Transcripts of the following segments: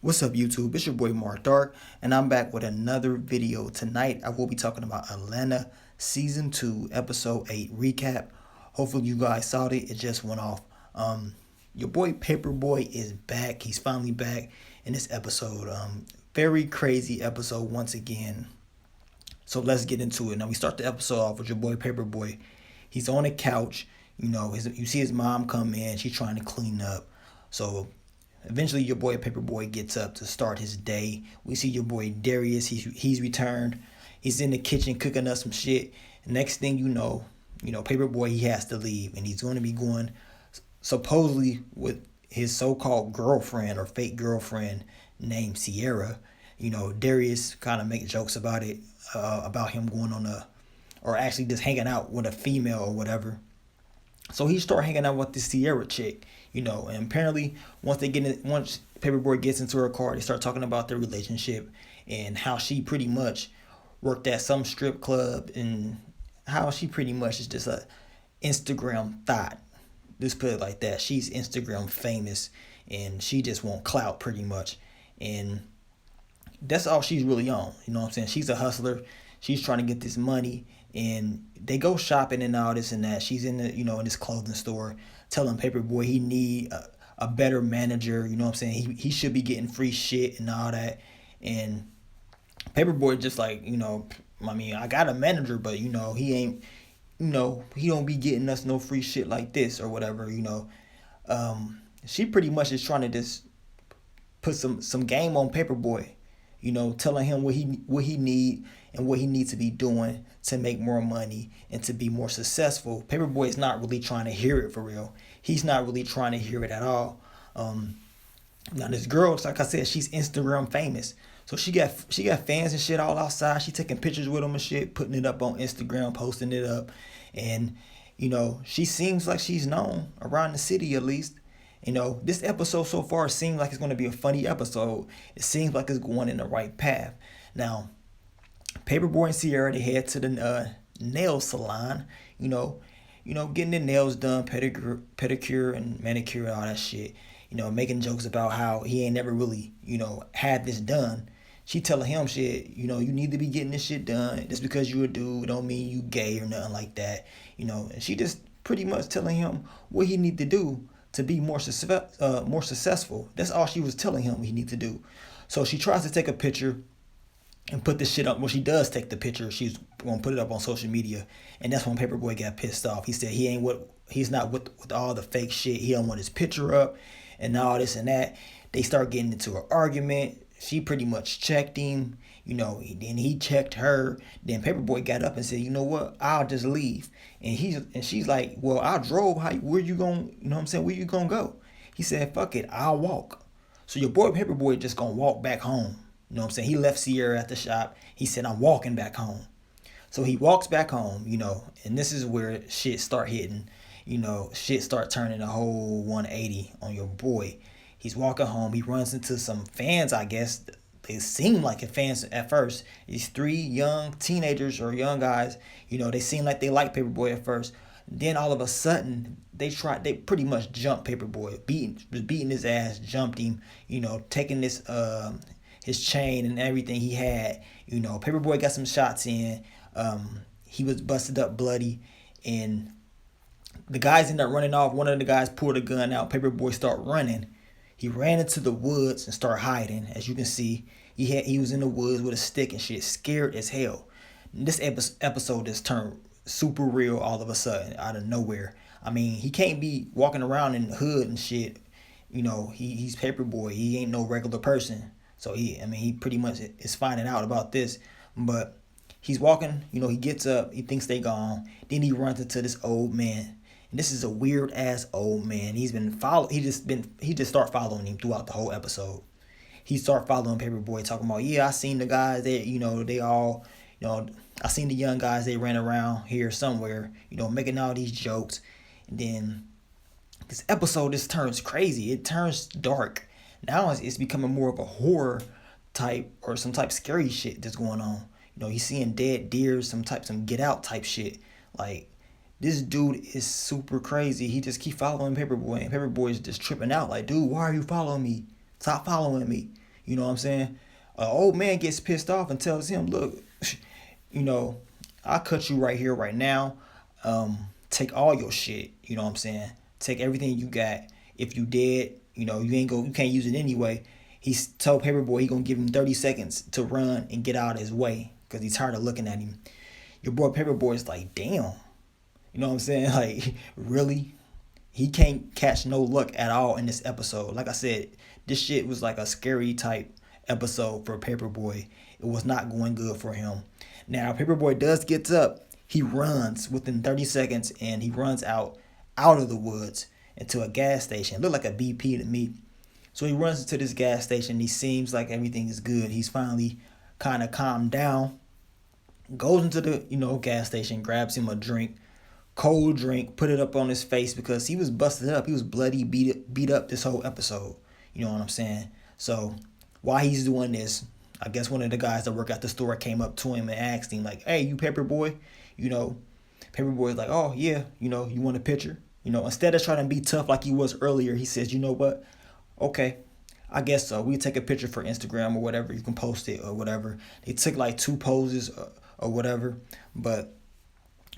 What's up, YouTube? It's your boy Mark Dark, and I'm back with another video. Tonight, I will be talking about Atlanta Season 2, Episode 8 recap. Hopefully, you guys saw it. It just went off. Your boy Paperboy is back. He's finally back in this episode. Very crazy episode once again. So let's get into it. Now, we start the episode off with your boy Paperboy. He's on the couch. You see his mom come in. She's trying to clean up. So eventually, your boy Paperboy gets up to start his day. We see your boy Darius. He's returned. He's in the kitchen cooking up some shit. Next thing Paperboy, he has to leave, and he's going to be going supposedly with his so-called girlfriend or fake girlfriend named Sierra. Darius kind of make jokes about it, about him going on or actually just hanging out with a female or whatever. So he start hanging out with this Sierra chick, and apparently once Paperboy gets into her car, they start talking about their relationship and how she pretty much worked at some strip club and how she pretty much is just a Instagram thought. Just put it like that. She's Instagram famous and she just want clout pretty much. And that's all she's really on. You know what I'm saying? She's a hustler. She's trying to get this money, and they go shopping and all this and that. She's in in this clothing store telling Paperboy he need a better manager. You know what I'm saying? He should be getting free shit and all that. And Paperboy just like, I got a manager, but he ain't, he don't be getting us no free shit like this or whatever. She pretty much is trying to just put some game on Paperboy, telling him what he need and what he needs to be doing to make more money and to be more successful. Paperboy is not really trying to hear it for real. He's not really trying to hear it at all. Now this girl, like I said, she's Instagram famous. So she got fans and shit all outside. She taking pictures with them and shit, putting it up on Instagram, posting it up. And, she seems like she's known around the city at least. This episode so far seems like it's going to be a funny episode. It seems like it's going in the right path. Now, Paperboy and Sierra, they head to the nail salon, getting their nails done, pedicure and manicure and all that shit. Making jokes about how he ain't never really, had this done. She telling him shit, you need to be getting this shit done. Just because you a dude don't mean you gay or nothing like that. And she just pretty much telling him what he need to do to be more successful. That's all she was telling him he need to do. So she tries to take a picture and put this shit up. Well, she does take the picture. She's gonna put it up on social media, and that's when Paperboy got pissed off. He said he's not with all the fake shit. He don't want his picture up, and all this and that. They start getting into an argument. She pretty much checked him. Then he checked her. Then Paperboy got up and said, "You know what? I'll just leave." And she's like, "Well, I drove. Where you going? You know what I'm saying? Where you gonna go?" He said, "Fuck it. I'll walk." So your boy Paperboy just gonna walk back home. You know what I'm saying? He left Sierra at the shop. He said, "I'm walking back home." So he walks back home, and this is where shit start hitting. Shit start turning a whole 180 on your boy. He's walking home. He runs into some fans, I guess. They seem like fans at first. These three young teenagers or young guys, they seem like they like Paperboy at first. Then all of a sudden, they pretty much jumped Paperboy, beating his ass, jumped him, taking this his chain and everything he had. Paperboy got some shots in. He was busted up bloody, and the guys ended up running off. One of the guys pulled a gun out. Paperboy started running. He ran into the woods and started hiding. As you can see, he was in the woods with a stick and shit, scared as hell. This episode just turned super real all of a sudden, out of nowhere. I mean, he can't be walking around in the hood and shit. He's Paperboy. He ain't no regular person. So he pretty much is finding out about this. But he's walking, he gets up, he thinks they gone. Then he runs into this old man. And this is a weird ass old man. He just start following him throughout the whole episode. He start following Paperboy, talking about, yeah, I seen the guys that, they all, I seen the young guys, they ran around here somewhere, making all these jokes. And then this episode just turns crazy. It turns dark. Now it's becoming more of a horror type or some type of scary shit that's going on. He's seeing dead deer, some Get Out type shit. Like, this dude is super crazy. He just keep following Paperboy, and Paperboy is just tripping out. Like, dude, why are you following me? Stop following me. You know what I'm saying? An old man gets pissed off and tells him, look, I'll cut you right here, right now. Take all your shit. You know what I'm saying? Take everything you got. If you dead, you can't use it anyway. He's told Paperboy he gonna give him 30 seconds to run and get out of his way because he's tired of looking at him. Your boy Paperboy is like, damn. You know what I'm saying? Like, really? He can't catch no luck at all in this episode. Like I said, this shit was like a scary type episode for Paperboy. It was not going good for him. Now, Paperboy does get up. He runs within 30 seconds, and he runs out of the woods into a gas station. It looked like a BP to me. So he runs into this gas station. He seems like everything is good. He's finally kind of calmed down. Goes into the, gas station, grabs him a drink, cold drink, put it up on his face because he was busted up. He was bloody, beat up this whole episode. You know what I'm saying? So while he's doing this, I guess one of the guys that work at the store came up to him and asked him, like, hey, you Paperboy? Paperboy's like, oh, yeah, you want a picture? Instead of trying to be tough like he was earlier, he says, you know what? Okay, I guess so. We take a picture for Instagram or whatever. You can post it or whatever. They took like 2 poses or whatever. But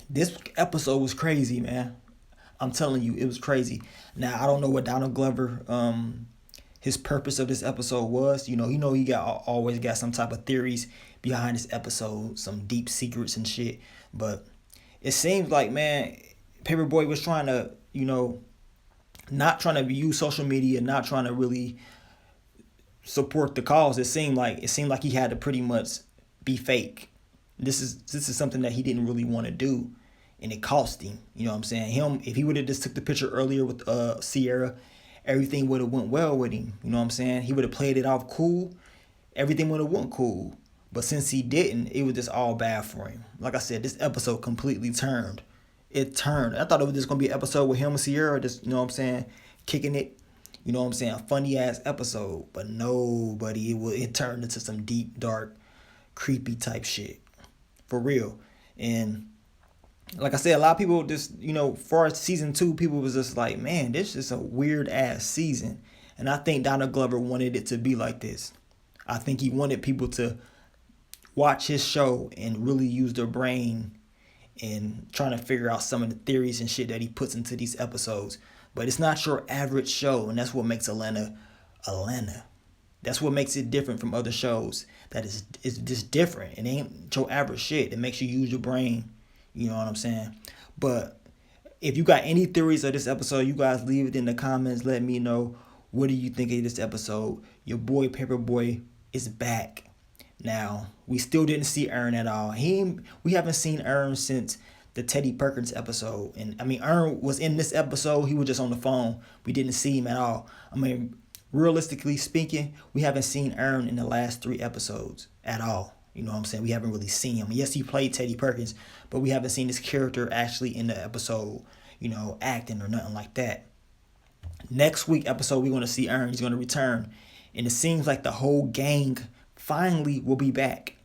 this episode was crazy, man. I'm telling you, it was crazy. Now, I don't know what Donald Glover, his purpose of this episode was. He always got some type of theories behind this episode, some deep secrets and shit. But it seems like, man, Paperboy was trying to, not trying to use social media, not trying to really support the cause. It seemed like he had to pretty much be fake. This is something that he didn't really want to do, and it cost him. You know what I'm saying? If he would have just took the picture earlier with Sierra, everything would have went well with him. You know what I'm saying? He would have played it off cool. Everything would have went cool. But since he didn't, it was just all bad for him. Like I said, this episode completely turned. It turned. I thought it was just going to be an episode with him and Sierra, just, kicking it. You know what I'm saying? A funny ass episode. But nobody, it turned into some deep, dark, creepy type shit. For real. And like I said, a lot of people just, for season 2, people was just like, man, this is a weird ass season. And I think Donald Glover wanted it to be like this. I think he wanted people to watch his show and really use their brain and trying to figure out some of the theories and shit that he puts into these episodes. But it's not your average show, and that's what makes Atlanta. That's what makes it different from other shows. That is just different. It ain't your average shit. It makes you use your brain. You know what I'm saying? But if you got any theories of this episode, you guys leave it in the comments. Let me know. What do you think of this episode? Your boy Paperboy is back. Now, we still didn't see Earn at all. We haven't seen Earn since the Teddy Perkins episode. And, Earn was in this episode. He was just on the phone. We didn't see him at all. Realistically speaking, we haven't seen Earn in the last 3 episodes at all. You know what I'm saying? We haven't really seen him. Yes, he played Teddy Perkins, but we haven't seen his character actually in the episode, acting or nothing like that. Next week episode, we're going to see Earn. He's going to return. And it seems like the whole gang finally will be back.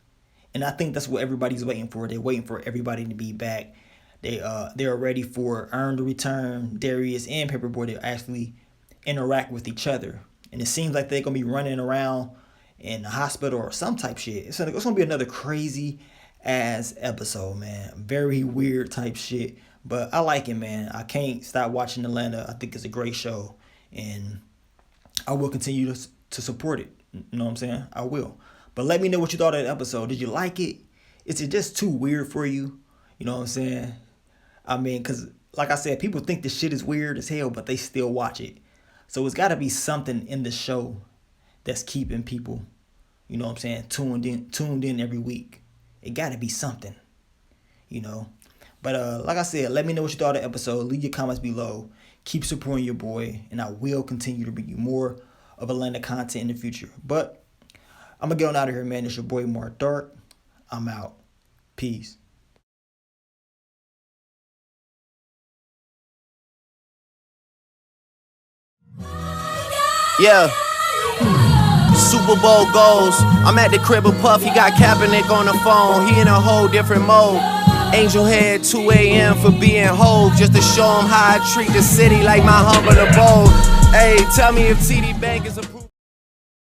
And I think that's what everybody's waiting for. They're waiting for everybody to be back. They're ready for Earn to return, Darius and Paperboy to actually interact with each other. And it seems like they're going to be running around in the hospital or some type shit. It's going to be another crazy ass episode, man. Very weird type shit. But I like it, man. I can't stop watching Atlanta. I think it's a great show. And I will continue to support it. You know what I'm saying? I will. But let me know what you thought of the episode. Did you like it? Is it just too weird for you? You know what I'm saying? Because like I said, people think this shit is weird as hell, but they still watch it. So it's got to be something in the show that's keeping people, you know what I'm saying, tuned in every week. It got to be something, But like I said, let me know what you thought of the episode. Leave your comments below. Keep supporting your boy, and I will continue to bring you more of Atlanta content in the future. But I'm going to get on out of here, man. It's your boy, Mark Dark. I'm out. Peace. Yeah. Super Bowl goals. I'm at the crib of Puff. He got Kaepernick on the phone. He in a whole different mode. Angel Head 2 a.m. for being Hove. Just to show him how I treat the city like my humble abode. Hey, tell me if TD Bank is approved.